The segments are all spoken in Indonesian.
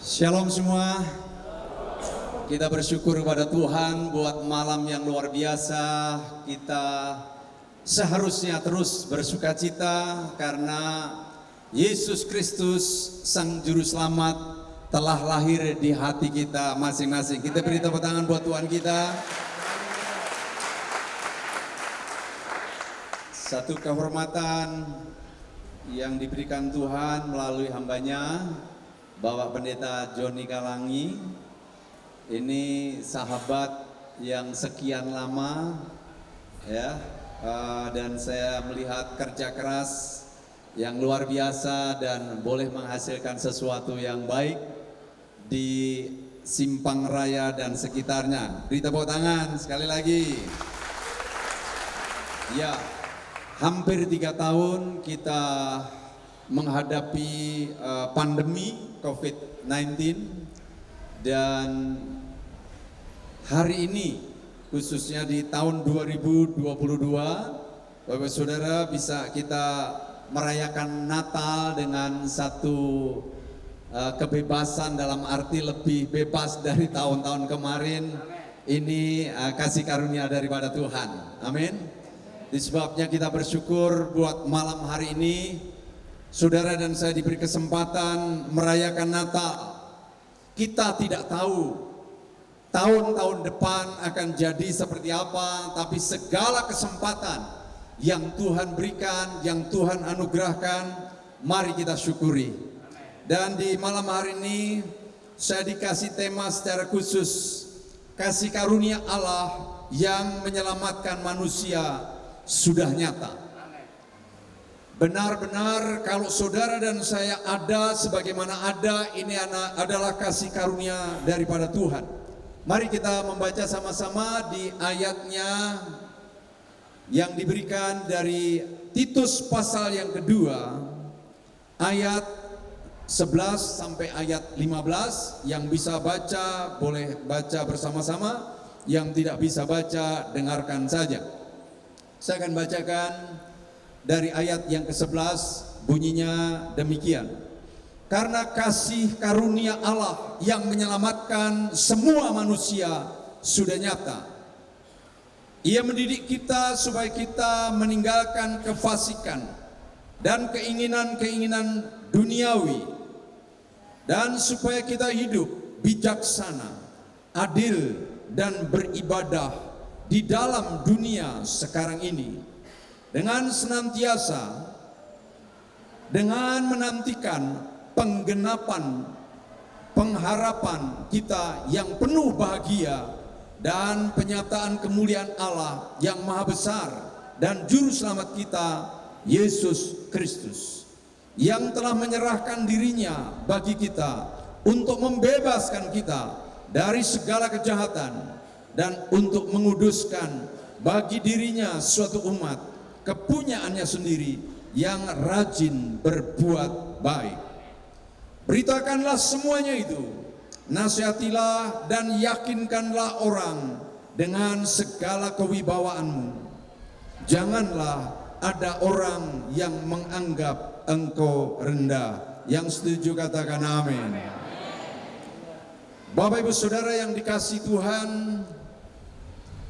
Shalom semua. Kita bersyukur kepada Tuhan buat malam yang luar biasa. Kita seharusnya terus bersuka cita karena Yesus Kristus Sang Juru Selamat telah lahir di hati kita masing-masing. Kita beri tepuk tangan buat Tuhan kita. Satu kehormatan yang diberikan Tuhan melalui hambanya, Bapak Pendeta Joni Kalangi. Ini sahabat yang sekian lama ya, dan saya melihat kerja keras yang luar biasa dan boleh menghasilkan sesuatu yang baik di Simpang Raya dan sekitarnya. Beri tepuk tangan sekali lagi. Ya, hampir 3 tahun kita menghadapi pandemi COVID-19, dan hari ini khususnya di tahun 2022 Bapak Saudara bisa kita merayakan Natal dengan satu kebebasan, dalam arti lebih bebas dari tahun-tahun kemarin. Ini kasih karunia daripada Tuhan. Amin. Disebabnya kita bersyukur buat malam hari ini saudara dan saya diberi kesempatan merayakan Natal. Kita tidak tahu tahun-tahun depan akan jadi seperti apa, tapi segala kesempatan yang Tuhan berikan, yang Tuhan anugerahkan, mari kita syukuri. Dan di malam hari ini saya dikasih tema secara khusus, kasih karunia Allah yang menyelamatkan manusia sudah nyata. Benar-benar kalau saudara dan saya ada sebagaimana ada, ini adalah kasih karunia daripada Tuhan. Mari kita membaca sama-sama di ayatnya yang diberikan dari Titus pasal yang kedua, ayat 11 sampai ayat 15. Yang bisa baca boleh baca bersama-sama, yang tidak bisa baca dengarkan saja. Saya akan bacakan dari ayat yang ke-11, bunyinya demikian. Karena kasih karunia Allah yang menyelamatkan semua manusia sudah nyata. Ia mendidik kita supaya kita meninggalkan kefasikan dan keinginan-keinginan duniawi, dan supaya kita hidup bijaksana, adil, dan beribadah di dalam dunia sekarang ini, dengan senantiasa dengan menantikan penggenapan pengharapan kita yang penuh bahagia dan penyataan kemuliaan Allah yang maha besar dan juru selamat kita Yesus Kristus, yang telah menyerahkan dirinya bagi kita untuk membebaskan kita dari segala kejahatan dan untuk menguduskan bagi dirinya suatu umat kepunyaannya sendiri yang rajin berbuat baik. Beritakanlah semuanya itu, nasihatilah dan yakinkanlah orang dengan segala kewibawaanmu. Janganlah ada orang yang menganggap engkau rendah. Yang setuju katakan amin. Bapak Ibu Saudara yang dikasihi Tuhan,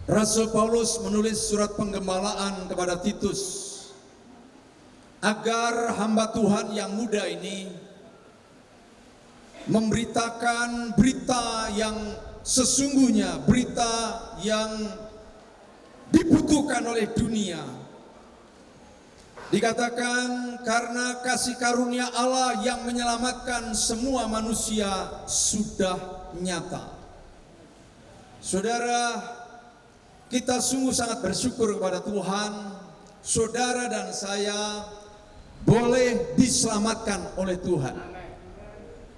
Rasul Paulus menulis surat penggembalaan kepada Titus agar hamba Tuhan yang muda ini memberitakan berita yang sesungguhnya, berita yang dibutuhkan oleh dunia. Dikatakan karena kasih karunia Allah yang menyelamatkan semua manusia sudah nyata. Saudara, kita sungguh sangat bersyukur kepada Tuhan, saudara dan saya boleh diselamatkan oleh Tuhan,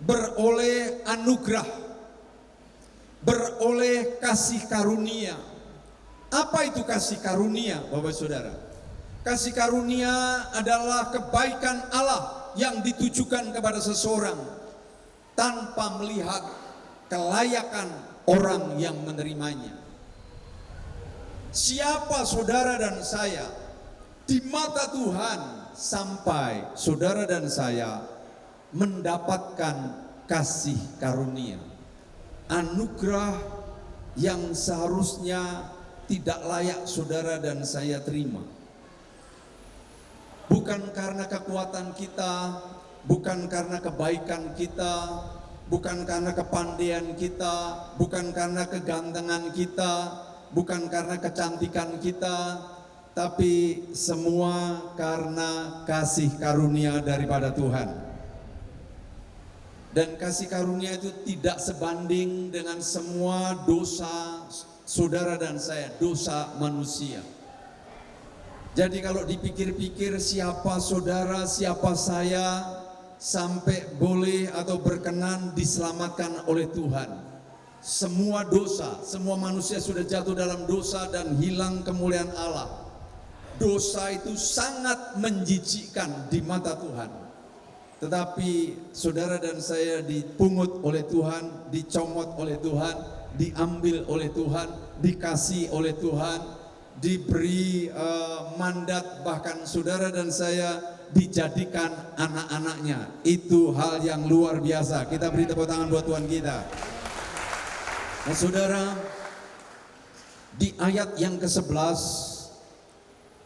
beroleh anugerah, beroleh kasih karunia. Apa itu kasih karunia, Bapak Saudara? Kasih karunia adalah kebaikan Allah yang ditujukan kepada seseorang tanpa melihat kelayakan orang yang menerimanya. Siapa saudara dan saya di mata Tuhan sampai saudara dan saya mendapatkan kasih karunia, anugerah yang seharusnya tidak layak saudara dan saya terima. Bukan karena kekuatan kita, bukan karena kebaikan kita, bukan karena kepandaian kita, bukan karena kegantengan kita, bukan karena kecantikan kita, tapi semua karena kasih karunia daripada Tuhan. Dan kasih karunia itu tidak sebanding dengan semua dosa saudara dan saya, dosa manusia. Jadi kalau dipikir-pikir, siapa saudara, siapa saya sampai boleh atau berkenan diselamatkan oleh Tuhan? Semua dosa, semua manusia sudah jatuh dalam dosa dan hilang kemuliaan Allah. Dosa itu sangat menjijikkan di mata Tuhan. Tetapi saudara dan saya dipungut oleh Tuhan, dicomot oleh Tuhan, diambil oleh Tuhan, dikasih oleh Tuhan, diberi mandat, bahkan saudara dan saya dijadikan anak-anaknya. Itu hal yang luar biasa. Kita beri tepuk tangan buat Tuhan kita. Nah saudara, di ayat yang ke-11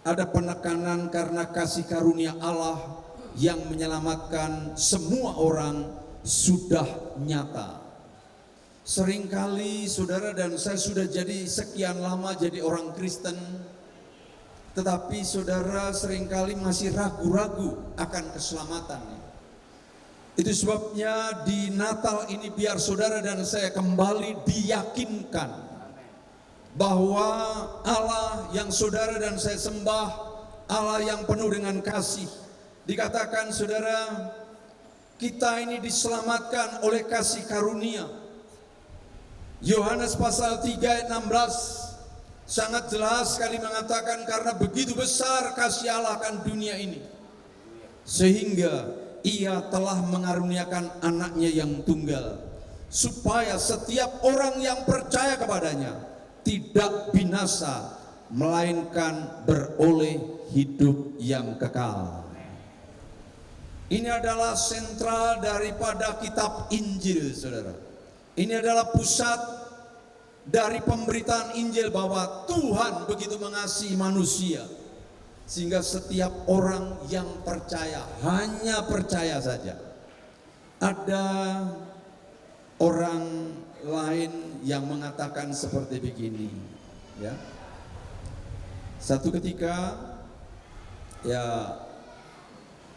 ada penekanan karena kasih karunia Allah yang menyelamatkan semua orang sudah nyata. Seringkali saudara dan saya sudah jadi sekian lama jadi orang Kristen, tetapi saudara seringkali masih ragu-ragu akan keselamatan. Itu sebabnya di Natal ini biar saudara dan saya kembali diyakinkan bahwa Allah yang saudara dan saya sembah, Allah yang penuh dengan kasih. Dikatakan saudara, kita ini diselamatkan oleh kasih karunia. Yohanes pasal 3 ayat 16 sangat jelas sekali mengatakan, karena begitu besar kasih Allah akan dunia ini, sehingga Ia telah mengaruniakan anaknya yang tunggal, supaya setiap orang yang percaya kepadanya tidak binasa, melainkan beroleh hidup yang kekal. Ini adalah sentral daripada kitab Injil, saudara. Ini adalah pusat dari pemberitaan Injil bahwa Tuhan begitu mengasihi manusia, sehingga setiap orang yang percaya, hanya percaya saja. Ada orang lain yang mengatakan seperti begini, ya. Satu ketika, ya,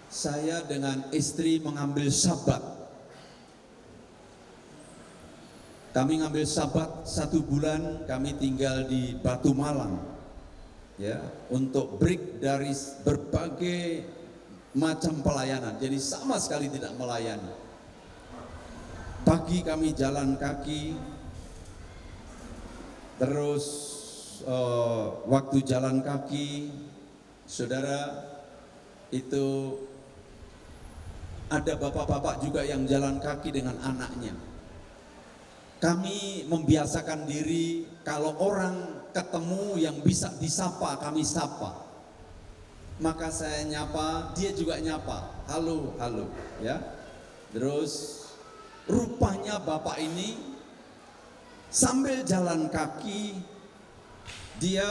saya dengan istri mengambil sabat. Kami ngambil sabat 1 bulan, kami tinggal di Batu Malang, ya, untuk break dari berbagai macam pelayanan. Jadi sama sekali tidak melayani. Pagi kami jalan kaki, terus waktu jalan kaki, saudara, itu ada bapak-bapak juga yang jalan kaki dengan anaknya. Kami membiasakan diri kalau orang ketemu yang bisa disapa, kami sapa. Maka saya nyapa, dia juga nyapa. Halo, halo, ya. Terus rupanya bapak ini sambil jalan kaki dia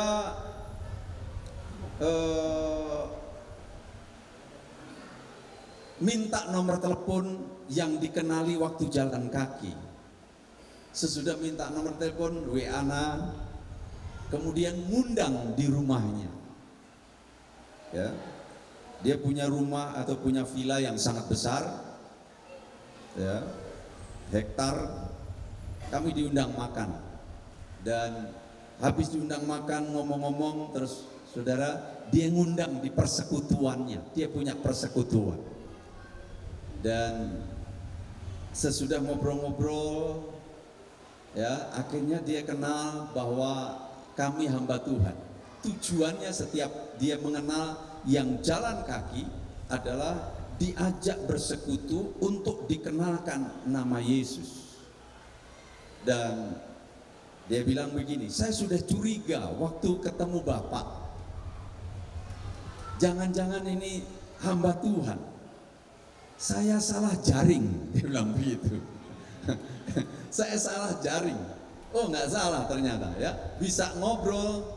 minta nomor telepon yang dikenali waktu jalan kaki. Sesudah minta nomor telepon, WA-na, kemudian ngundang di rumahnya. Ya, dia punya rumah atau punya villa yang sangat besar, ya, hektar. Kami diundang makan, dan habis diundang makan ngomong-ngomong, terus saudara, dia ngundang di persekutuannya. Dia punya persekutuan. Dan sesudah ngobrol-ngobrol, ya, akhirnya dia kenal bahwa kami hamba Tuhan. Tujuannya setiap dia mengenal yang jalan kaki adalah diajak bersekutu untuk dikenalkan nama Yesus. Dan dia bilang begini, saya sudah curiga waktu ketemu Bapak, jangan-jangan ini hamba Tuhan. saya salah jaring, dia bilang begitu. Saya salah jaring. Oh, nggak salah ternyata ya, bisa ngobrol.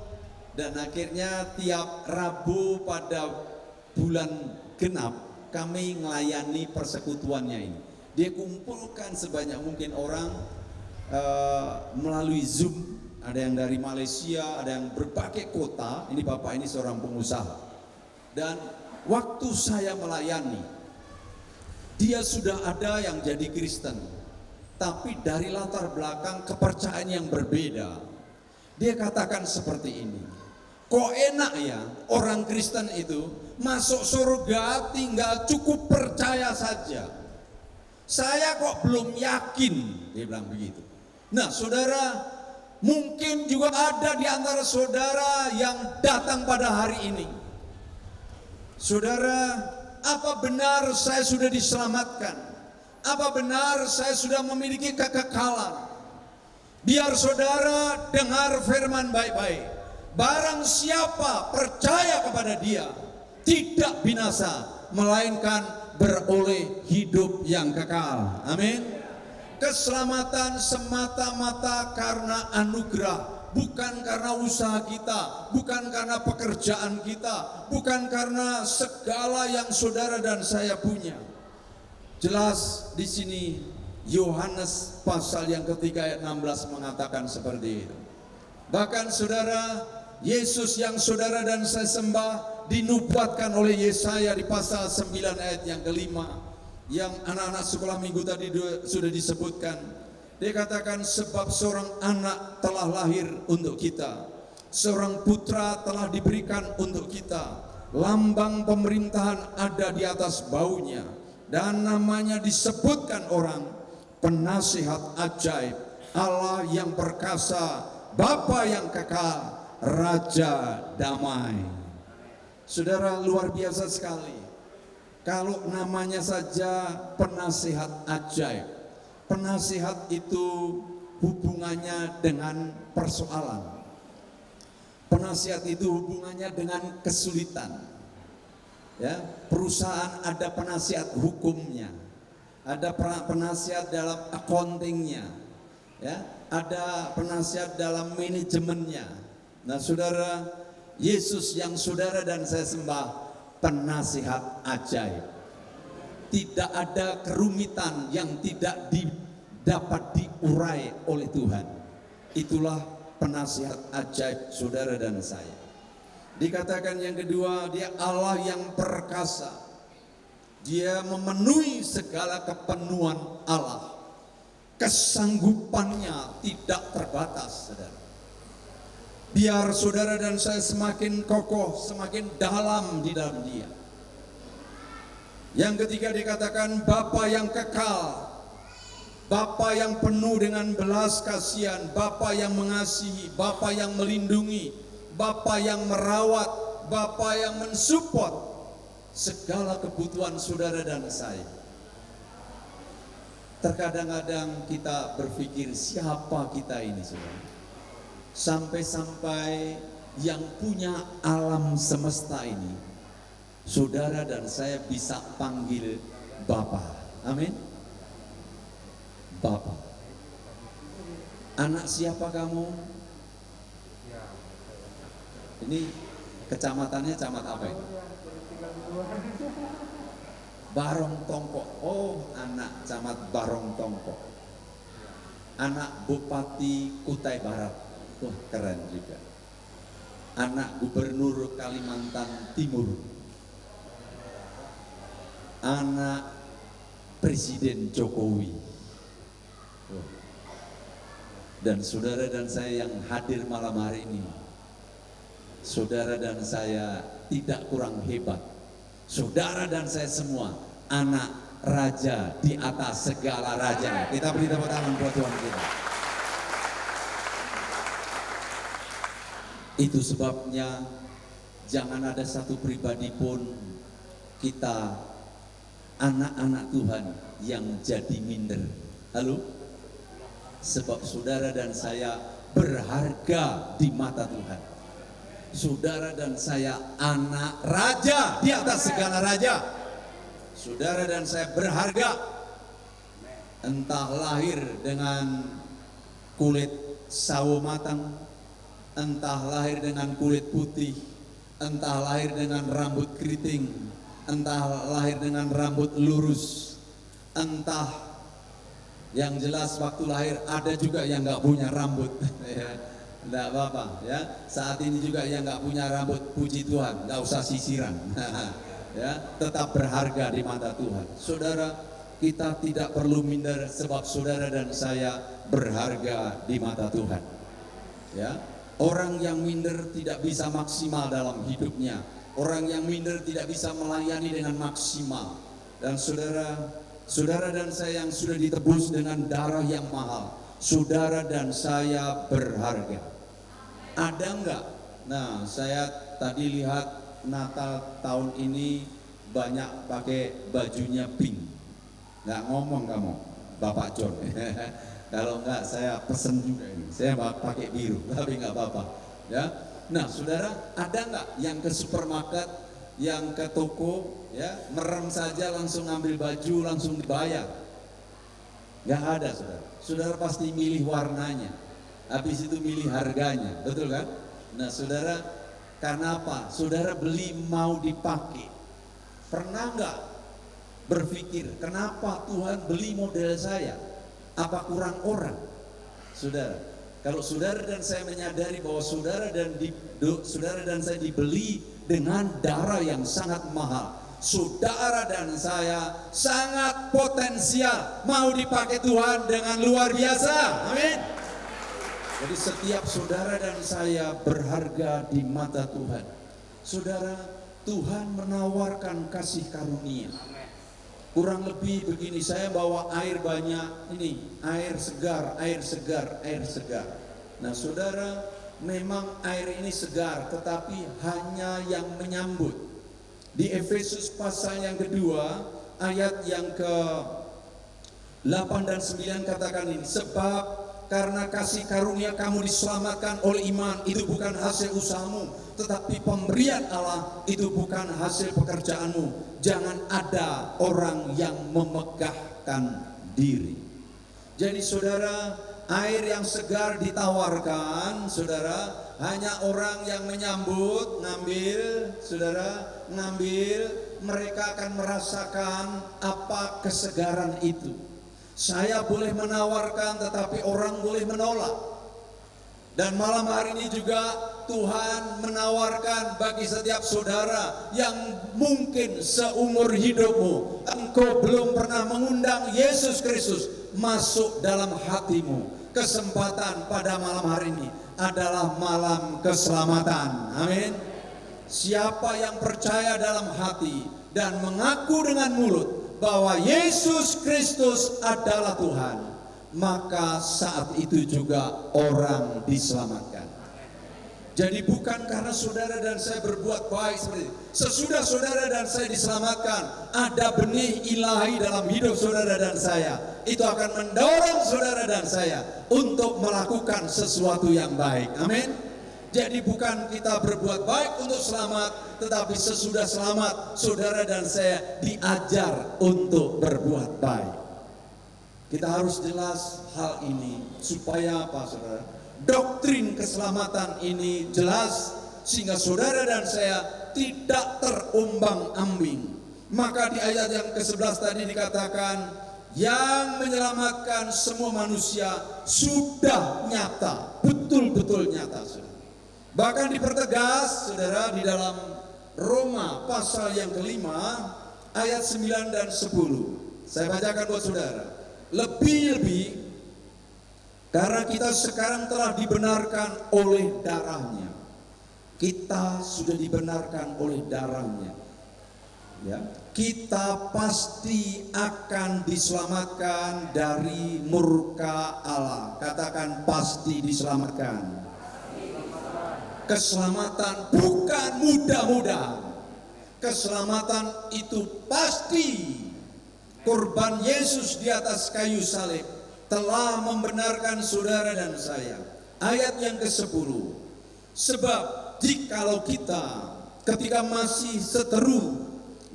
Dan akhirnya tiap Rabu pada bulan genap kami melayani persekutuannya ini. Dia kumpulkan sebanyak mungkin orang melalui Zoom. Ada yang dari Malaysia, ada yang berbagai kota. Ini bapak ini seorang pengusaha. Dan waktu saya melayani, dia sudah ada yang jadi Kristen, tapi dari latar belakang kepercayaan yang berbeda. Dia katakan seperti ini, kok enak ya orang Kristen itu masuk surga tinggal cukup percaya saja. Saya kok belum yakin, dia bilang begitu. Nah saudara, mungkin juga ada di antara saudara yang datang pada hari ini. Saudara, apa benar saya sudah diselamatkan? Apa benar saya sudah memiliki kekekalan? Biar saudara dengar firman baik-baik. Barang siapa percaya kepada dia, tidak binasa, melainkan beroleh hidup yang kekal. Amin. Keselamatan semata-mata karena anugerah, bukan karena usaha kita, bukan karena pekerjaan kita, bukan karena segala yang saudara dan saya punya. Jelas di sini Yohanes pasal yang ketiga ayat 16 mengatakan seperti itu. Bahkan saudara, Yesus yang saudara dan saya sembah dinubuatkan oleh Yesaya di pasal 9 ayat yang kelima, yang anak-anak sekolah minggu tadi sudah disebutkan. Dia katakan, sebab seorang anak telah lahir untuk kita, seorang putra telah diberikan untuk kita, lambang pemerintahan ada di atas baunya, dan namanya disebutkan orang Penasihat Ajaib, Allah yang perkasa, Bapa yang kekal, Raja Damai. Saudara, luar biasa sekali. Kalau namanya saja Penasihat Ajaib. Penasihat itu hubungannya dengan persoalan. Penasihat itu hubungannya dengan kesulitan. Ya, perusahaan ada penasihat hukumnya, ada penasihat dalam accountingnya, ya, ada penasihat dalam manajemennya. Nah, saudara, Yesus yang saudara dan saya sembah penasihat ajaib. Tidak ada kerumitan yang tidak dapat diurai oleh Tuhan. Itulah penasihat ajaib saudara dan saya. Dikatakan yang kedua, dia Allah yang perkasa. Dia memenuhi segala kepenuhan Allah. Kesanggupannya tidak terbatas, saudara. Biar saudara dan saya semakin kokoh, semakin dalam di dalam dia. Yang ketiga dikatakan Bapa yang kekal, Bapa yang penuh dengan belas kasihan, Bapa yang mengasihi, Bapa yang melindungi, Bapa yang merawat, Bapa yang mensupport segala kebutuhan saudara dan saya. Terkadang-kadang kita berpikir siapa kita ini, saudara. Sampai-sampai yang punya alam semesta ini, saudara dan saya bisa panggil Bapa. Amin. Bapa. Anak siapa kamu? Ini kecamatannya camat apa ini? Barong Tongkok. Oh, anak camat Barong Tongkok. Anak Bupati Kutai Barat. Wah, keren juga. Anak Gubernur Kalimantan Timur. Anak Presiden Jokowi. Dan saudara dan saya yang hadir malam hari ini, saudara dan saya tidak kurang hebat. Saudara dan saya semua anak raja di atas segala raja. Kita beri tepuk tangan buat Tuhan kita. Itu sebabnya jangan ada satu pribadi pun kita anak-anak Tuhan yang jadi minder. Halo? Sebab saudara dan saya berharga di mata Tuhan. Saudara dan saya anak raja di atas segala raja. saudara dan saya berharga. Entah lahir dengan kulit sawo matang, entah lahir dengan kulit putih, entah lahir dengan rambut keriting, entah lahir dengan rambut lurus, entah, yang jelas waktu lahir ada juga yang nggak punya rambut. Nggak apa-apa ya. Saat ini juga yang nggak punya rambut, puji Tuhan, nggak usah sisiran. Ya, tetap berharga di mata Tuhan. Saudara, kita tidak perlu minder sebab saudara dan saya berharga di mata Tuhan. Ya, orang yang minder tidak bisa maksimal dalam hidupnya. Orang yang minder tidak bisa melayani dengan maksimal. Dan saudara dan saya yang sudah ditebus dengan darah yang mahal, saudara dan saya berharga. Ada enggak? Nah, saya tadi lihat Natal tahun ini banyak pakai bajunya pink. Nggak ngomong kamu, Bapak John. Kalau enggak saya pesen juga ini. Saya pakai biru, tapi nggak apa-apa. Ya. Nah, saudara, ada enggak yang ke supermarket, yang ke toko, ya, merem saja langsung ngambil baju, langsung dibayar? Nggak ada, saudara. Saudara pasti milih warnanya, habis itu milih harganya, betul kan? Nah, saudara, karena apa? Saudara beli mau dipakai. Pernah nggak berpikir, kenapa Tuhan beli model saya? Apa kurang orang? Saudara, kalau saudara dan saya menyadari bahwa saudara dan saya dibeli dengan darah yang sangat mahal, saudara dan saya sangat potensial mau dipakai Tuhan dengan luar biasa. Amin. Jadi setiap saudara dan saya berharga di mata Tuhan. Saudara, Tuhan menawarkan kasih karunia. Kurang lebih begini, saya bawa air banyak, ini air segar, air segar, air segar. Nah, saudara, memang air ini segar, tetapi hanya yang menyambut. Di Efesus pasal yang kedua, ayat yang ke-8 dan 9 katakan ini, sebab karena kasih karunia kamu diselamatkan oleh iman, itu bukan hasil usahamu, tetapi pemberian Allah, itu bukan hasil pekerjaanmu. Jangan ada orang yang memegahkan diri. Jadi saudara, air yang segar ditawarkan, saudara, hanya orang yang menyambut, ngambil, saudara, ngambil, mereka akan merasakan apa kesegaran itu. Saya boleh menawarkan, tetapi orang boleh menolak. Dan malam hari ini juga Tuhan menawarkan bagi setiap saudara yang mungkin seumur hidupmu engkau belum pernah mengundang Yesus Kristus masuk dalam hatimu. Kesempatan pada malam hari ini adalah malam keselamatan. Amin. Siapa yang percaya dalam hati dan mengaku dengan mulut bahwa Yesus Kristus adalah Tuhan, maka saat itu juga orang diselamatkan. Jadi bukan karena saudara dan saya berbuat baik seperti itu. Sesudah saudara dan saya diselamatkan, ada benih ilahi dalam hidup saudara dan saya. Itu akan mendorong saudara dan saya untuk melakukan sesuatu yang baik. Amin. Jadi bukan kita berbuat baik untuk selamat, tetapi sesudah selamat saudara dan saya diajar untuk berbuat baik. Kita harus jelas hal ini supaya apa, saudara? Doktrin keselamatan ini jelas sehingga saudara dan saya tidak terumbang-ambing. Maka di ayat yang ke-11 tadi dikatakan, yang menyelamatkan semua manusia sudah nyata, betul-betul nyata, saudara. Bahkan dipertegas, saudara, di dalam Roma pasal yang ke-5 ayat 9 dan 10. Saya bacakan buat saudara. Lebih-lebih karena kita sekarang telah dibenarkan oleh darahnya. Kita sudah dibenarkan oleh darahnya. Ya, kita pasti akan diselamatkan dari murka Allah. Katakan pasti diselamatkan. Keselamatan bukan mudah-mudahan. Keselamatan itu pasti. Korban Yesus di atas kayu salib telah membenarkan saudara dan saya. Ayat yang ke-10. Sebab jikalau kita ketika masih seteru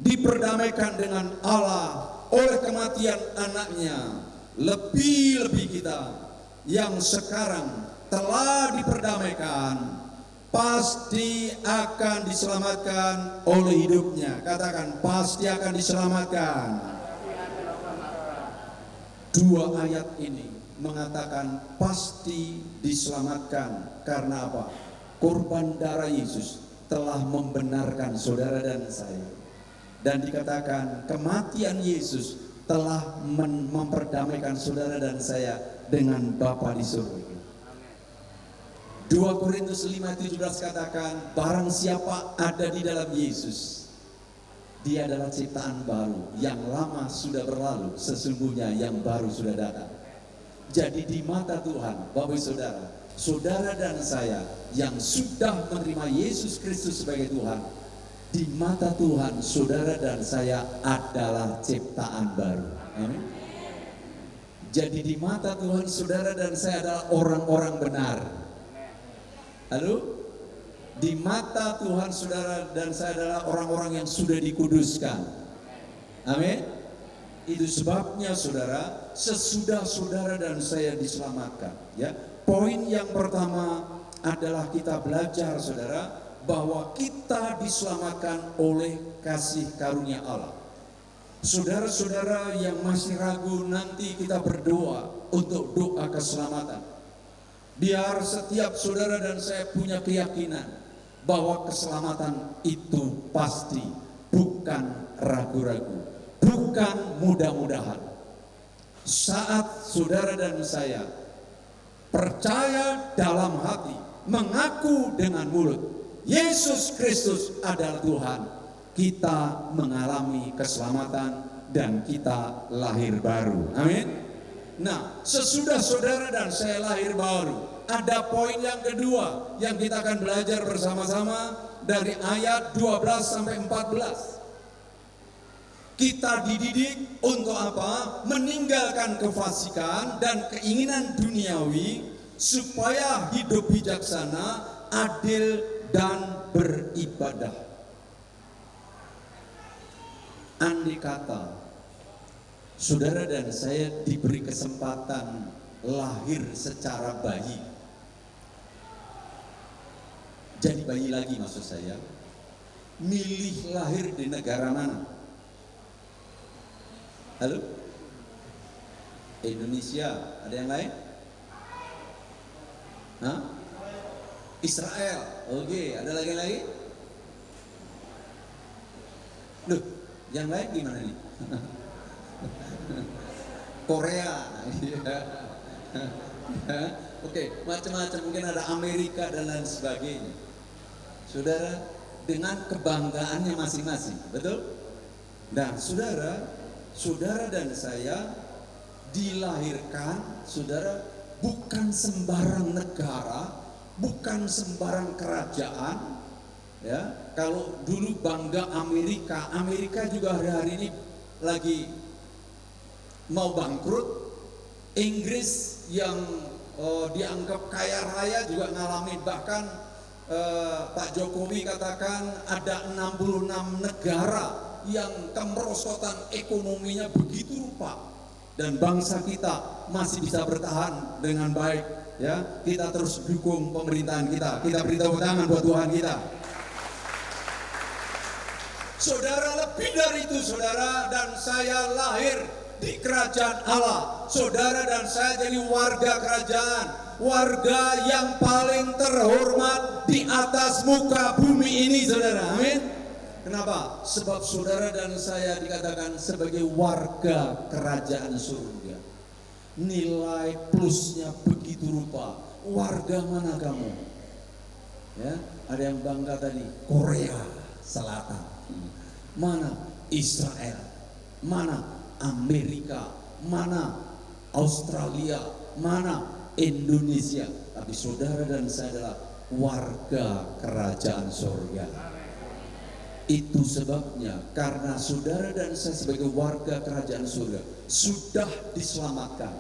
diperdamaikan dengan Allah oleh kematian anaknya, lebih-lebih kita yang sekarang telah diperdamaikan pasti akan diselamatkan oleh hidupnya. Katakan, pasti akan diselamatkan. Dua ayat ini mengatakan pasti diselamatkan. Karena apa? Korban darah Yesus telah membenarkan saudara dan saya. Dan dikatakan kematian Yesus telah memperdamaikan saudara dan saya dengan Bapa di surga. 2 Korintus 5:17 katakan, barang siapa ada di dalam Yesus, dia adalah ciptaan baru. Yang lama sudah berlalu, sesungguhnya yang baru sudah datang. Jadi di mata Tuhan, Bapak Saudara, saudara dan saya yang sudah menerima Yesus Kristus sebagai Tuhan, di mata Tuhan, saudara dan saya adalah ciptaan baru. Amin. Jadi di mata Tuhan, saudara dan saya adalah orang-orang benar. Lalu di mata Tuhan, saudara dan saya adalah orang-orang yang sudah dikuduskan. Amin. Itu sebabnya saudara, sesudah saudara dan saya diselamatkan, ya. Poin yang pertama adalah kita belajar saudara bahwa kita diselamatkan oleh kasih karunia Allah. Saudara-saudara yang masih ragu, nanti kita berdoa untuk doa keselamatan. Biar setiap saudara dan saya punya keyakinan bahwa keselamatan itu pasti, bukan ragu-ragu, bukan mudah-mudahan. Saat saudara dan saya percaya dalam hati, mengaku dengan mulut, Yesus Kristus adalah Tuhan, kita mengalami keselamatan dan kita lahir baru. Amin. Nah, sesudah saudara dan saya lahir baru, ada poin yang kedua yang kita akan belajar bersama-sama dari ayat 12 sampai 14. Kita dididik untuk apa? Meninggalkan kefasikan dan keinginan duniawi supaya hidup bijaksana, adil dan beribadah. Andai kata saudara dan saya diberi kesempatan lahir secara bayi, jadi bayi lagi maksud saya, milih lahir di negara mana? Halo? Indonesia, ada yang lain? Hah? Israel, oke, ada lagi? Loh, yang lain gimana nih? Korea, oke, macam-macam, mungkin ada Amerika dan lain sebagainya. Saudara, dengan kebanggaannya masing-masing, betul? Dan saudara dan saya dilahirkan, saudara, bukan sembarang negara, bukan sembarang kerajaan, ya. Kalau dulu bangga Amerika juga hari-hari ini lagi mau bangkrut. Inggris yang dianggap kaya raya juga ngalamin, bahkan Pak Jokowi katakan ada 66 negara yang kemerosotan ekonominya begitu rupa, dan bangsa kita masih bisa bertahan dengan baik, ya. Kita terus dukung pemerintahan kita beri tepuk tangan buat Tuhan kita. Saudara, lebih dari itu saudara dan saya lahir di kerajaan Allah. Saudara dan saya jadi warga kerajaan, warga yang paling terhormat di atas muka bumi ini, saudara. Amin. Kenapa? Sebab saudara dan saya dikatakan sebagai warga kerajaan surga. Nilai plusnya begitu rupa. Warga mana kamu? Ya, ada yang bangga tadi, Korea Selatan. Mana Israel? Mana Amerika? Mana Australia? Mana Indonesia? Tapi saudara dan saya adalah warga kerajaan surga. Itu sebabnya karena saudara dan saya sebagai warga kerajaan surga sudah diselamatkan,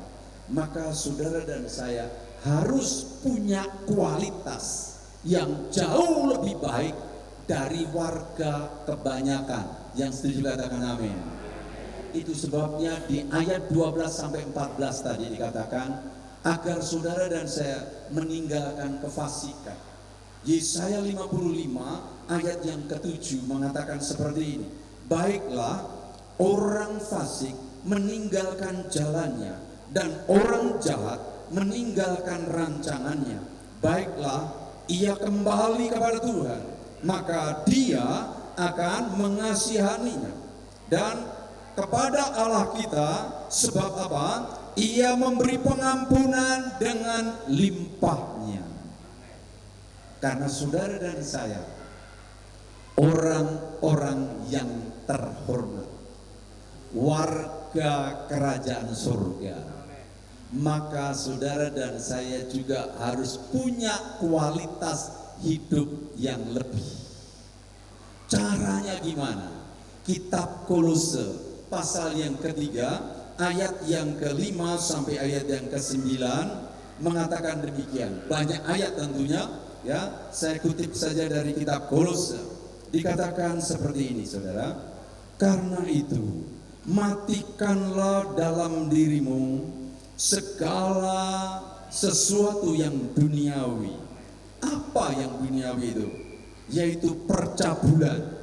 maka saudara dan saya harus punya kualitas yang jauh lebih baik dari warga kebanyakan. Yang setuju katakan amin. Itu sebabnya di ayat 12 sampai 14 tadi dikatakan agar saudara dan saya meninggalkan kefasikan. Yesaya 55 ayat yang ke-7 mengatakan seperti ini. Baiklah, orang fasik meninggalkan jalannya dan orang jahat meninggalkan rancangannya. Baiklah, ia kembali kepada Tuhan, maka Dia akan mengasihaninya. Dan kepada Allah kita, sebab apa? Ia memberi pengampunan dengan limpahnya. Karena saudara dan saya orang-orang yang terhormat, warga kerajaan surga, maka saudara dan saya juga harus punya kualitas hidup yang lebih. Caranya gimana? Kitab Kolose pasal yang ketiga ayat yang ke-5 sampai ayat yang ke-9 mengatakan demikian. Banyak ayat tentunya, ya. Saya kutip saja dari kitab Kolose. Dikatakan seperti ini, saudara. Karena itu, matikanlah dalam dirimu segala sesuatu yang duniawi. Apa yang duniawi itu? Yaitu percabulan,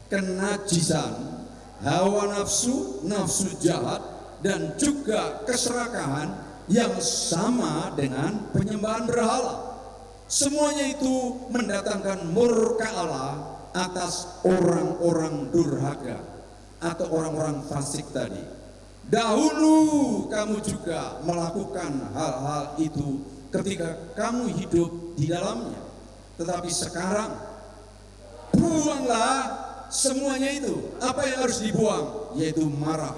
kenajisan, hawa nafsu, nafsu jahat, dan juga keserakahan yang sama dengan penyembahan berhala. Semuanya itu mendatangkan murka Allah atas orang-orang durhaka atau orang-orang fasik tadi. Dahulu kamu juga melakukan hal-hal itu ketika kamu hidup di dalamnya. Tetapi sekarang buanglah semuanya itu. Apa yang harus dibuang? Yaitu marah,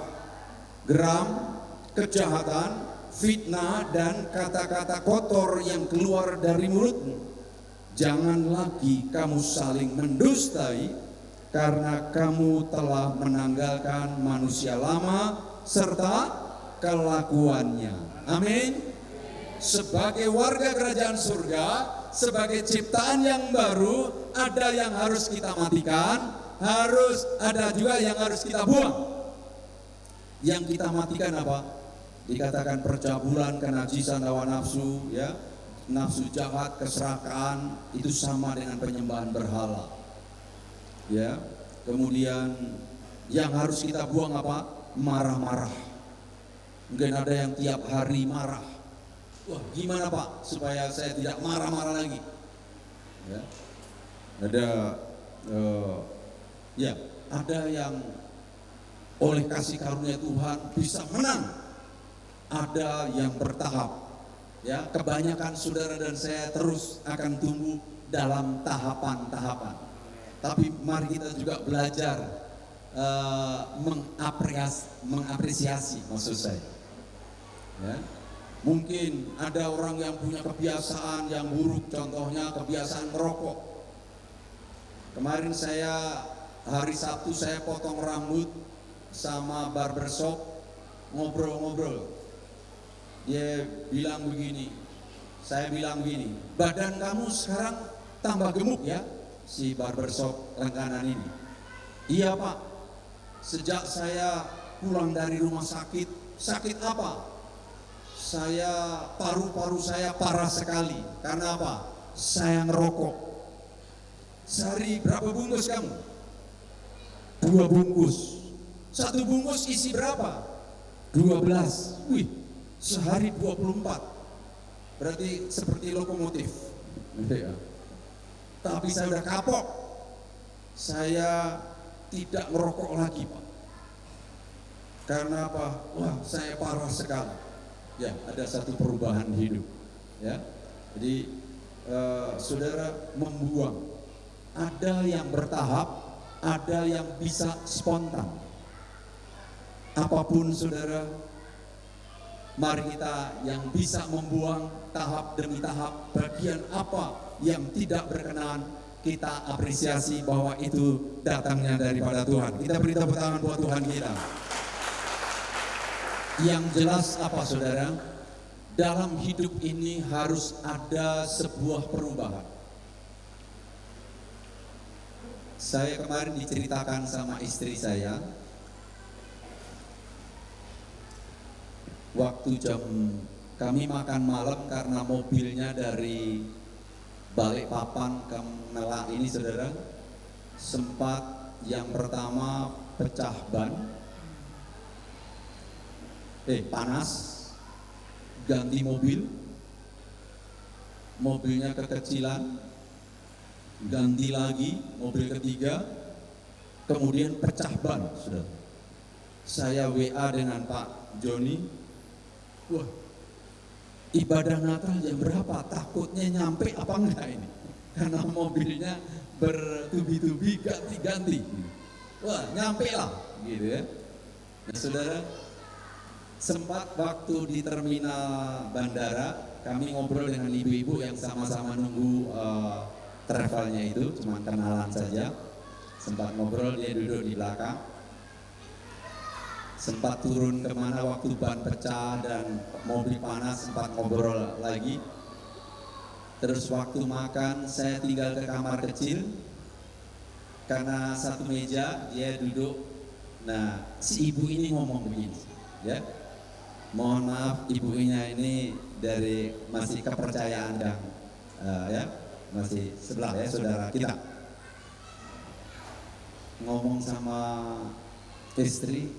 geram, kejahatan, fitnah, dan kata-kata kotor yang keluar dari mulutmu. Jangan lagi kamu saling mendustai, karena kamu telah menanggalkan manusia lama serta kelakuannya. Amin. Sebagai warga kerajaan surga, sebagai ciptaan yang baru, ada yang harus kita matikan, harus ada juga yang harus kita buang. Yang kita matikan apa? Dikatakan percabulan, kenajisan, hawa nafsu, ya, nafsu jahat, keserakahan, itu sama dengan penyembahan berhala. Ya, kemudian yang harus kita buang apa? Marah-marah. Mungkin ada yang tiap hari marah. Wah, gimana Pak supaya saya tidak marah-marah lagi? Ya, ada yang oleh kasih karunia Tuhan bisa menang. Ada yang bertahap. Ya, kebanyakan saudara dan saya terus akan tumbuh dalam tahapan-tahapan. Tapi mari kita juga belajar mengapresiasi maksud saya. Ya. Mungkin ada orang yang punya kebiasaan yang buruk, contohnya kebiasaan merokok. Kemarin saya hari Sabtu saya potong rambut sama barbershop, ngobrol-ngobrol. Dia bilang begini, saya bilang begini, badan kamu sekarang tambah gemuk ya, si barbershop langganan ini. Iya Pak, sejak saya pulang dari rumah sakit. Sakit apa? Saya, paru-paru saya parah sekali. Karena apa? Saya ngerokok. Sehari berapa bungkus kamu? 2 bungkus. 1 bungkus isi berapa? 12. Wih, sehari 24. Berarti seperti lokomotif. Ya. Tapi saya udah kapok. Saya tidak merokok lagi Pak. Karena apa? Wah, saya parah sekali. Ya, ada satu perubahan hidup. Ya, jadi saudara membuang. Ada yang bertahap, ada yang bisa spontan. Apapun saudara, mari kita yang bisa membuang tahap demi tahap. Bagian apa yang tidak berkenan, kita apresiasi bahwa itu datangnya daripada Tuhan. Kita beri tepuk tangan buat Tuhan kita. Yang jelas apa saudara? Dalam hidup ini harus ada sebuah perubahan. Saya kemarin diceritakan sama istri saya, waktu kami makan malam karena mobilnya dari Balikpapan ke Merak ini saudara, sempat yang pertama pecah ban, panas, ganti mobilnya kekecilan, ganti lagi mobil ketiga, kemudian pecah ban saudara. Saya WA dengan Pak Joni, wah, ibadah Natal jam berapa? Takutnya nyampe apa enggak ini? Karena mobilnya bertubi-tubi ganti-ganti. Wah, nyampe lah, gitu ya. Nah, saudara, sempat waktu di terminal bandara, kami ngobrol dengan ibu-ibu yang sama-sama nunggu travelnya itu, cuma kenalan saja. Sempat ngobrol, dia duduk di belakang. Sempat turun kemana waktu ban pecah dan mobil panas, sempat ngobrol lagi. Terus waktu makan saya tinggal ke kamar kecil karena satu meja dia duduk. Nah, si ibu ini ngomong begini, ya, mohon maaf ibunya ini dari masih kepercayaan dan ya masih sebelah ya saudara kita, ngomong sama istri,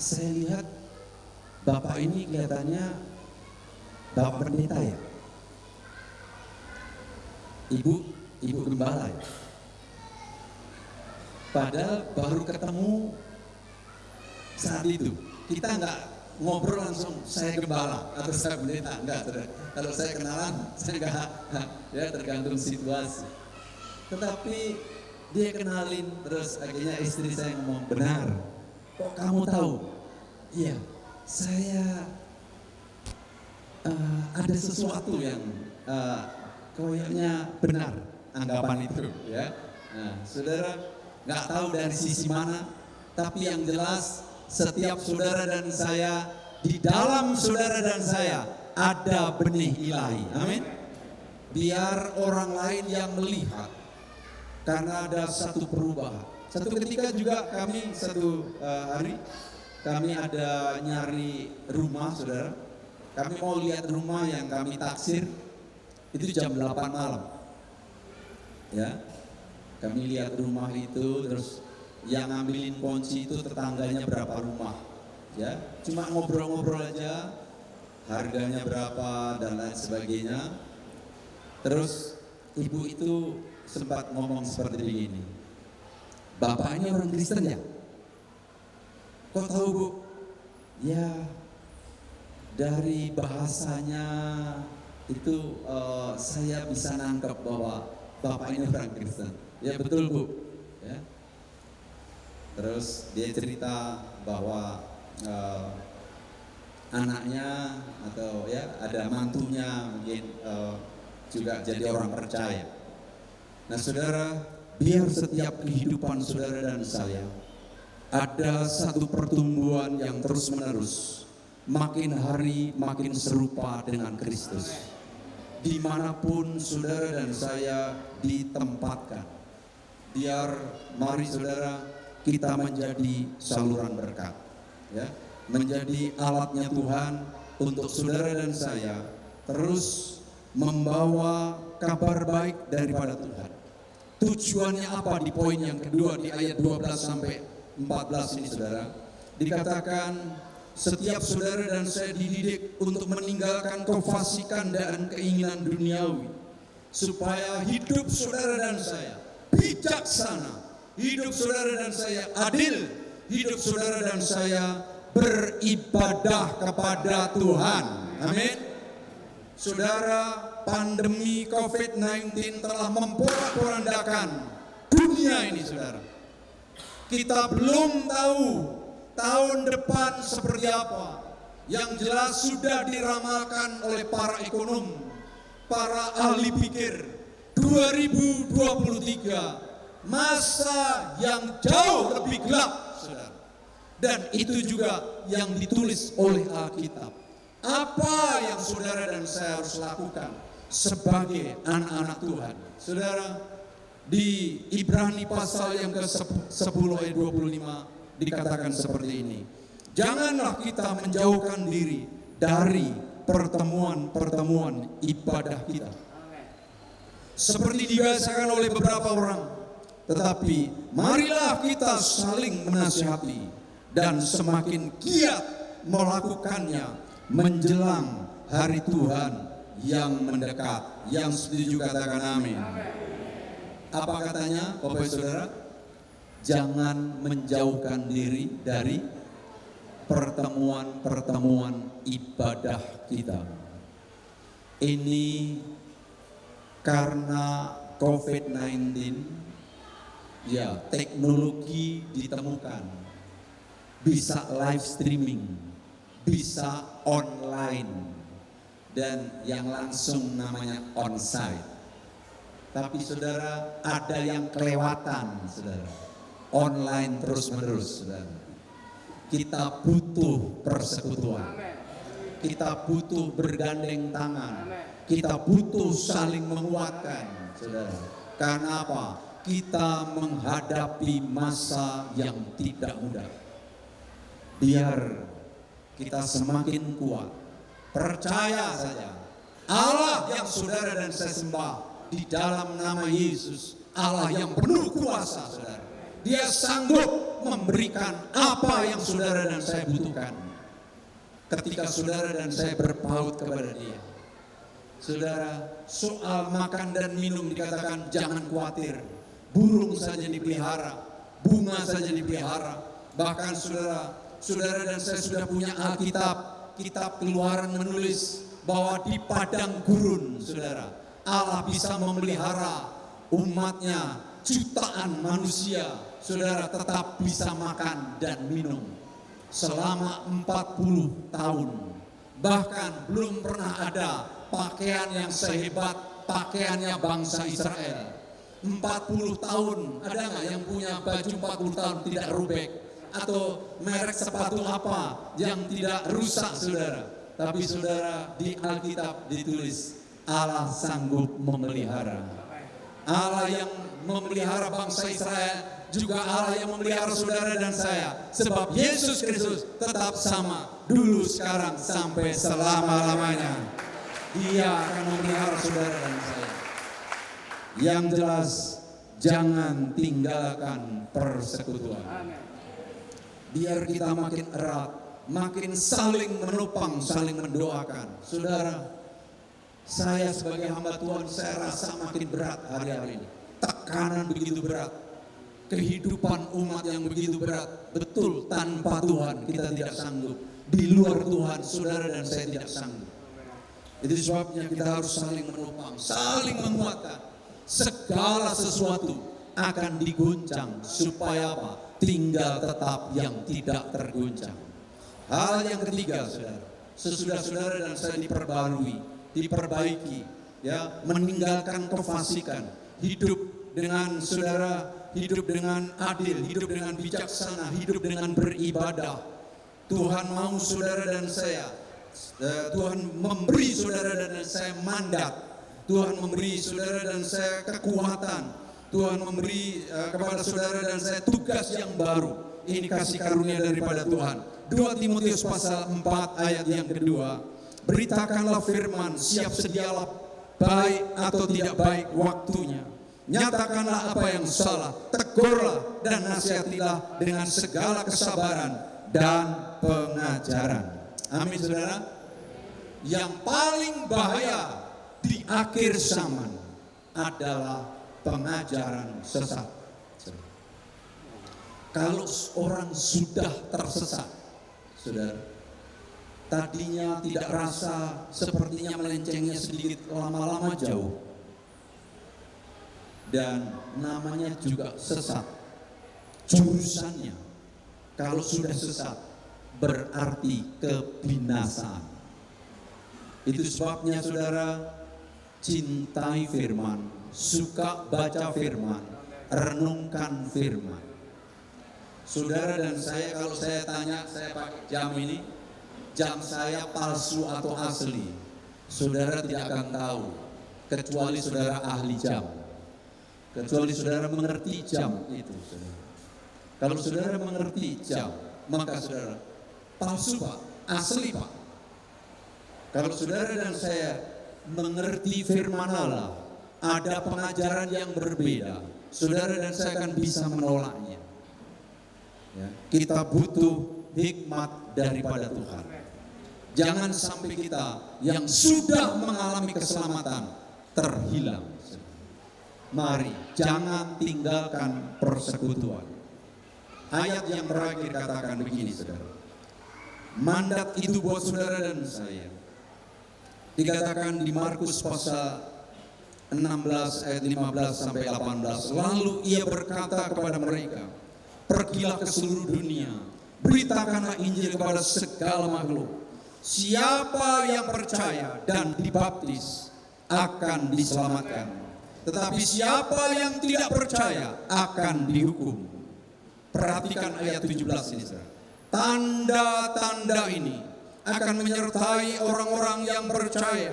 saya lihat bapak ini kelihatannya bapak pendeta ya, ibu gembala ya. Padahal baru ketemu saat itu, kita nggak ngobrol langsung saya gembala atau saya pendeta, enggak. Kalau saya kenalan, saya enggak, ya tergantung situasi. Tetapi dia kenalin, terus akhirnya istri saya ngomong, benar, kok kamu tahu? Iya, saya ada sesuatu yang kayaknya benar anggapan itu, ya. Nah, saudara nggak tahu dari sisi mana, tapi yang jelas setiap saudara dan saya, di dalam saudara dan saya ada benih ilahi. Amin. Biar orang lain yang melihat, karena ada satu perubahan. Satu ketika juga kami satu hari kami ada nyari rumah saudara. Kami mau lihat rumah yang kami taksir itu jam 8 malam. Ya. Kami lihat rumah itu, terus yang ngambilin kunci itu tetangganya berapa rumah, ya, cuma ngobrol-ngobrol aja, harganya berapa dan lain sebagainya. Terus ibu itu sempat ngomong seperti ini, bapak ini orang Kristen ya? Kok tahu bu? Ya dari bahasanya itu saya bisa nangkep bahwa bapak ini orang Kristen. Ya betul bu, ya. Terus dia cerita bahwa anaknya atau ya ada mantunya mungkin juga jadi orang percaya. Nah saudara, biar setiap kehidupan saudara dan saya ada satu pertumbuhan yang terus menerus, makin hari makin serupa dengan Kristus. Dimanapun saudara dan saya ditempatkan, biar mari saudara kita menjadi saluran berkat, ya, menjadi alatnya Tuhan untuk saudara dan saya terus membawa kabar baik daripada Tuhan. Tujuannya apa di poin yang kedua di ayat 12 sampai 14 ini saudara? Dikatakan setiap saudara dan saya dididik untuk meninggalkan kefasikan dan keinginan duniawi, supaya hidup saudara dan saya bijaksana, hidup saudara dan saya adil, hidup saudara dan saya beribadah kepada Tuhan. Amin. Saudara, pandemi COVID-19 telah memporak-porandakan dunia ini saudara. Kita belum tahu tahun depan seperti apa. Yang jelas sudah diramalkan oleh para ekonom, para ahli pikir, 2023 masa yang jauh lebih gelap saudara. Dan itu juga yang ditulis oleh Alkitab. Apa yang saudara dan saya harus lakukan sebagai anak-anak Tuhan? Saudara, Di Ibrani pasal yang ke-10 ayat 25 dikatakan seperti ini. Janganlah kita menjauhkan diri dari pertemuan-pertemuan ibadah kita, seperti dibiasakan oleh beberapa orang, tetapi marilah kita saling menasihati dan semakin giat melakukannya menjelang hari Tuhan yang mendekat. Yang setuju katakan amin. Apa katanya Bapak Saudara? Jangan menjauhkan diri dari pertemuan-pertemuan ibadah kita. Ini karena COVID-19, ya, teknologi ditemukan, bisa live streaming, bisa online, dan yang langsung namanya onsite. Tapi saudara, ada yang kelewatan, saudara, online terus-menerus, saudara. Kita butuh persekutuan, kita butuh bergandeng tangan, kita butuh saling menguatkan, saudara. Karena apa? Kita menghadapi masa yang tidak mudah. Biar kita semakin kuat, percaya saja, Allah yang saudara dan saya sembah di dalam nama Yesus, Allah yang penuh kuasa, saudara. Dia sanggup memberikan apa yang saudara dan saya butuhkan ketika saudara dan saya berpaut kepada Dia. Saudara, soal makan dan minum dikatakan jangan khawatir. Burung saja dipelihara, bunga saja dipelihara. Bahkan saudara dan saya sudah punya Alkitab, kitab Keluaran menulis bahwa di padang gurun, saudara, Allah bisa memelihara umatnya, jutaan manusia, saudara, tetap bisa makan dan minum selama 40 tahun. Bahkan belum pernah ada pakaian yang sehebat pakaiannya bangsa Israel. 40 tahun, ada nggak yang punya baju 40 tahun tidak robek? Atau merek sepatu apa yang tidak rusak, saudara? Tapi saudara, di Alkitab ditulis Allah sanggup memelihara. Allah yang memelihara bangsa Israel juga Allah yang memelihara saudara dan saya. Sebab Yesus Kristus tetap sama, dulu, sekarang, sampai selama-lamanya. Dia akan memelihara saudara dan saya. Yang jelas, jangan tinggalkan persekutuan. Biar kita makin erat, makin saling menopang, saling mendoakan. Saudara, saya sebagai hamba Tuhan, saya rasa makin berat hari-hari ini. Tekanan begitu berat, kehidupan umat yang begitu berat. Betul, tanpa Tuhan kita tidak sanggup. Di luar Tuhan, saudara dan saya tidak sanggup. Itu sebabnya kita harus saling menopang, saling menguatkan. Segala sesuatu akan diguncang supaya apa? Tinggal tetap yang tidak terguncang. Hal yang ketiga, saudara, sesudah saudara dan saya diperbaiki, ya, meninggalkan kefasikan, hidup dengan saudara, hidup dengan adil, hidup dengan bijaksana, hidup dengan beribadah. Tuhan mau saudara dan saya, Tuhan memberi saudara dan saya mandat. Tuhan memberi saudara dan saya kekuatan. Tuhan memberi kepada saudara dan saya tugas yang baru. Ini kasih karunia daripada Tuhan. 2 Timotius pasal 4 ayat yang kedua. Beritakanlah firman, siap sedialah baik atau tidak baik waktunya. Nyatakanlah apa yang salah, tegurlah dan nasihatilah dengan segala kesabaran dan pengajaran. Amin, saudara. Yang paling bahaya di akhir zaman adalah pengajaran sesat. Kalau orang sudah tersesat, saudara, tadinya tidak rasa, sepertinya melencengnya sedikit, lama-lama jauh. Dan namanya juga sesat. Jurusannya, kalau sudah sesat, berarti kebinasaan. Itu sebabnya saudara, cintai firman, suka baca firman, renungkan firman. Saudara dan saya, kalau saya tanya, saya pakai jam ini, jam saya palsu atau asli, saudara tidak akan tahu, kecuali saudara ahli jam. Kecuali saudara mengerti jam itu. Kalau saudara mengerti jam, maka saudara palsu Pak, asli Pak. Kalau saudara dan saya mengerti firman Allah, ada pengajaran yang berbeda, saudara dan saya akan bisa menolaknya. Ya, kita butuh hikmat daripada Tuhan. Jangan sampai kita yang sudah mengalami keselamatan terhilang. Mari jangan tinggalkan persekutuan. Ayat yang terakhir katakan begini, saudara. Mandat itu buat saudara dan saya. Dikatakan di Markus pasal 16 ayat 15 sampai 18. Lalu ia berkata kepada mereka, pergilah ke seluruh dunia, beritakanlah Injil kepada segala makhluk. Siapa yang percaya dan dibaptis akan diselamatkan, tetapi siapa yang tidak percaya akan dihukum. Perhatikan ayat 17 ini, saudara. Tanda-tanda ini akan menyertai orang-orang yang percaya.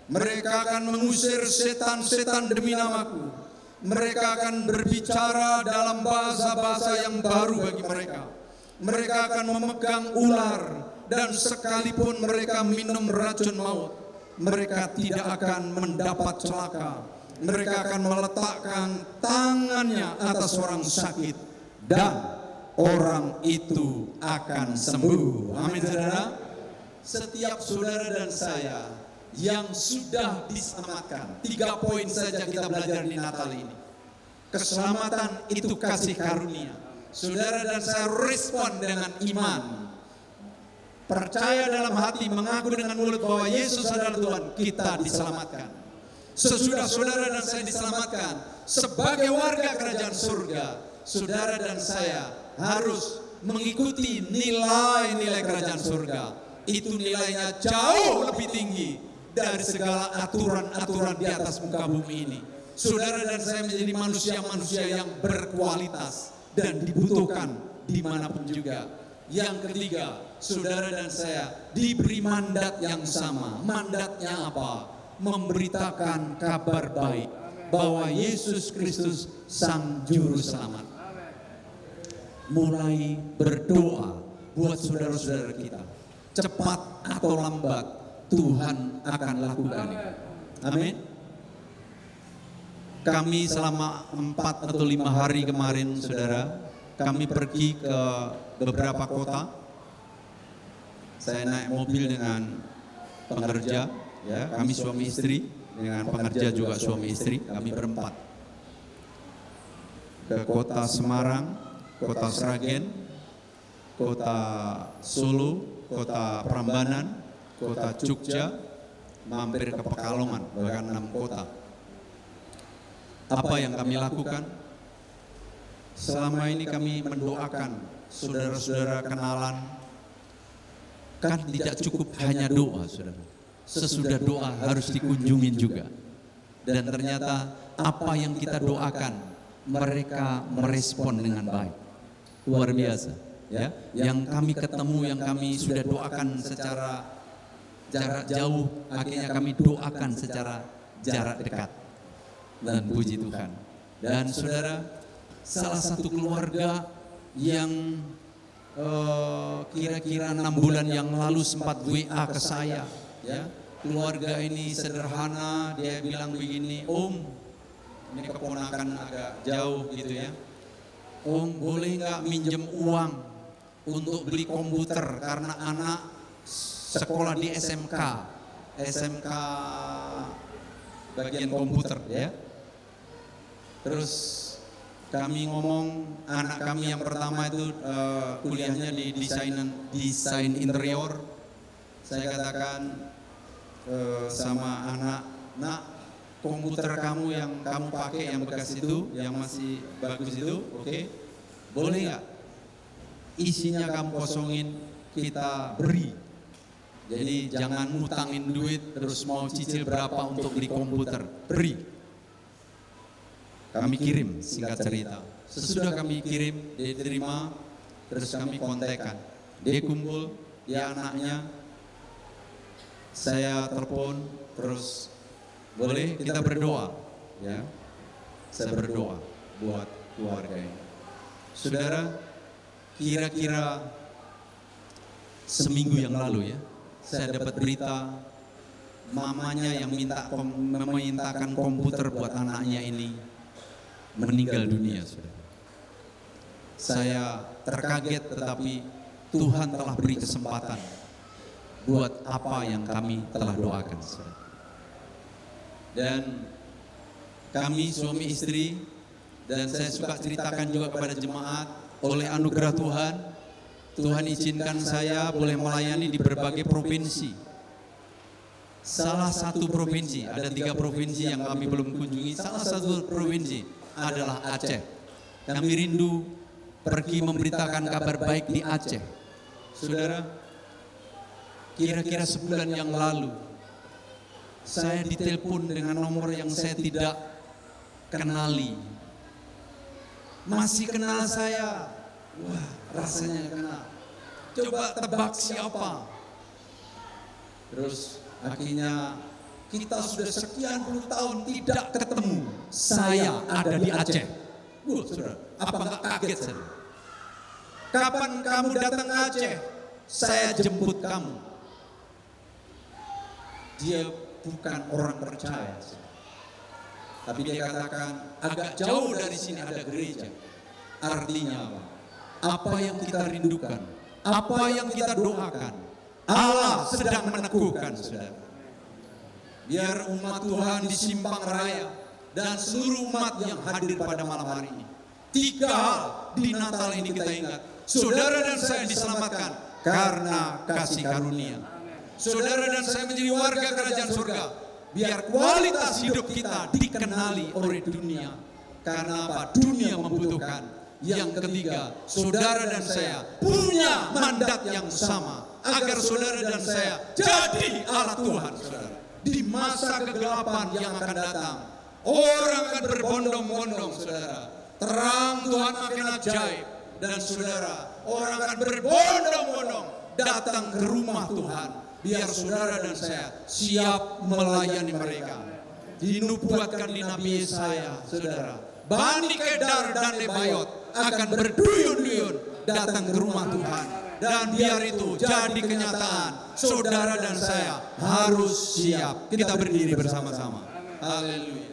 Mereka akan mengusir setan-setan demi namaku. Mereka akan berbicara dalam bahasa-bahasa yang baru bagi mereka. Mereka akan memegang ular, dan sekalipun mereka minum racun maut, mereka tidak akan mendapat celaka. Mereka akan meletakkan tangannya atas orang sakit, dan orang itu akan sembuh. Amin, saudara. Setiap saudara dan saya yang sudah diselamatkan, 3 poin saja kita belajar di Natal ini. Keselamatan itu kasih karunia. Saudara dan saya respon dengan iman, percaya dalam hati, mengaku dengan mulut bahwa Yesus adalah Tuhan, kita diselamatkan. Sesudah saudara dan saya diselamatkan sebagai warga kerajaan surga, saudara dan saya harus mengikuti nilai-nilai kerajaan surga. Itu nilainya jauh lebih tinggi dari segala aturan-aturan di atas muka bumi ini. Saudara dan saya menjadi manusia-manusia yang berkualitas dan dibutuhkan dimanapun juga. Yang ketiga, saudara dan saya diberi mandat yang sama. Mandatnya apa? Memberitakan kabar baik bahwa Yesus Kristus Sang Juru Selamat. Mulai berdoa buat saudara-saudara kita. Cepat atau lambat Tuhan akan lakukan. Amin. Kami selama 4 atau 5 hari kemarin, saudara, kami pergi ke beberapa kota. Saya naik mobil dengan pengerja, ya, kami suami istri, dengan pengerja juga suami istri, kami berempat. Ke kota Semarang, kota Sragen, kota Solo, kota Prambanan, kota Jogja, mampir ke Pekalongan, bahkan 6 kota. Apa yang kami lakukan? Selama ini kami mendoakan saudara-saudara kenalan. Kan tidak cukup hanya doa, saudara. Sesudah doa harus dikunjungin juga. Dan ternyata apa yang kita doakan, mereka merespon dengan baik. Luar biasa, ya. Yang kami ketemu, yang kami sudah doakan secara jarak jauh, akhirnya kami doakan secara jarak dekat. Dan puji Tuhan. Dan saudara, salah satu keluarga yang kira-kira 6 bulan yang lalu sempat WA ke saya, ya. Keluarga ini sederhana, dia bilang begini, Om, ini keponakan agak jauh gitu ya. Om, boleh nggak minjem uang untuk beli komputer karena anak sekolah di SMK bagian komputer, ya. Terus kami ngomong, anak kami yang pertama itu kuliahnya di desain interior. Saya katakan sama anak, nak, komputer kamu yang kamu pakai yang bekas itu, yang masih bagus itu, oke, boleh nggak? Isinya kamu kosongin, kita beri. Jadi jangan ngutangin duit terus mau cicil berapa untuk beli komputer, beri. Kami kirim, singkat cerita. Sesudah kami kirim, dia terima, terus kami kontekan. Dia kumpul, dia anaknya, saya telepon, terus boleh kita berdoa, ya. saya berdoa buat keluarga ini. Saudara, kira-kira seminggu yang lalu ya, saya dapat berita mamanya yang memintakan komputer buat anaknya ini meninggal dunia, saudara. Saya terkaget, tetapi Tuhan telah beri kesempatan buat apa yang kami telah doakan, saudara. Dan kami suami istri, dan saya suka ceritakan juga kepada jemaat, oleh anugerah Tuhan, Tuhan izinkan saya boleh melayani di berbagai provinsi. Salah satu provinsi, ada 3 provinsi yang kami belum kunjungi, salah satu provinsi adalah Aceh. Kami rindu pergi memberitakan kabar baik di Aceh. Saudara, kira-kira sebulan yang lalu, saya ditelepon dengan nomor yang saya tidak kenali. Masih kenal saya. Wah, rasanya kenal. Coba tebak siapa? Terus akhirnya kita sudah sekian puluh tahun tidak ketemu. Saya ada di Aceh. Wah, saudara, apa nggak kaget saudara? Kapan kamu datang ke Aceh? Saya jemput kamu. Dia bukan orang percaya, tapi dia katakan agak jauh dari sini ada gereja. Artinya apa? Apa yang kita rindukan, apa yang kita doakan, Allah sedang meneguhkan, saudara. Biar umat Tuhan di Simpang Raya dan seluruh umat yang hadir pada malam hari ini, 3 hal di Natal ini kita ingat. Saudara dan saya diselamatkan karena kasih karunia. Saudara dan saya menjadi warga kerajaan surga, biar kualitas hidup kita dikenali oleh dunia. Karena apa? Dunia membutuhkan. Yang ketiga, saudara dan saya punya mandat yang sama, agar saudara dan saya jadi alat Tuhan, saudara. Di masa kegelapan yang akan datang, orang akan berbondong-bondong, saudara. Terang Tuhan makin ajaib, dan saudara, orang akan berbondong-bondong datang ke rumah Tuhan. Biar saudara dan saya siap melayani mereka. Dinubuatkan di Nabi Yesaya, saudara, Bani Kedar dan Nebayot akan berduyun-duyun datang ke rumah Tuhan. Dan biar itu jadi kenyataan, saudara dan saya harus siap. Kita berdiri bersama-sama. Haleluya.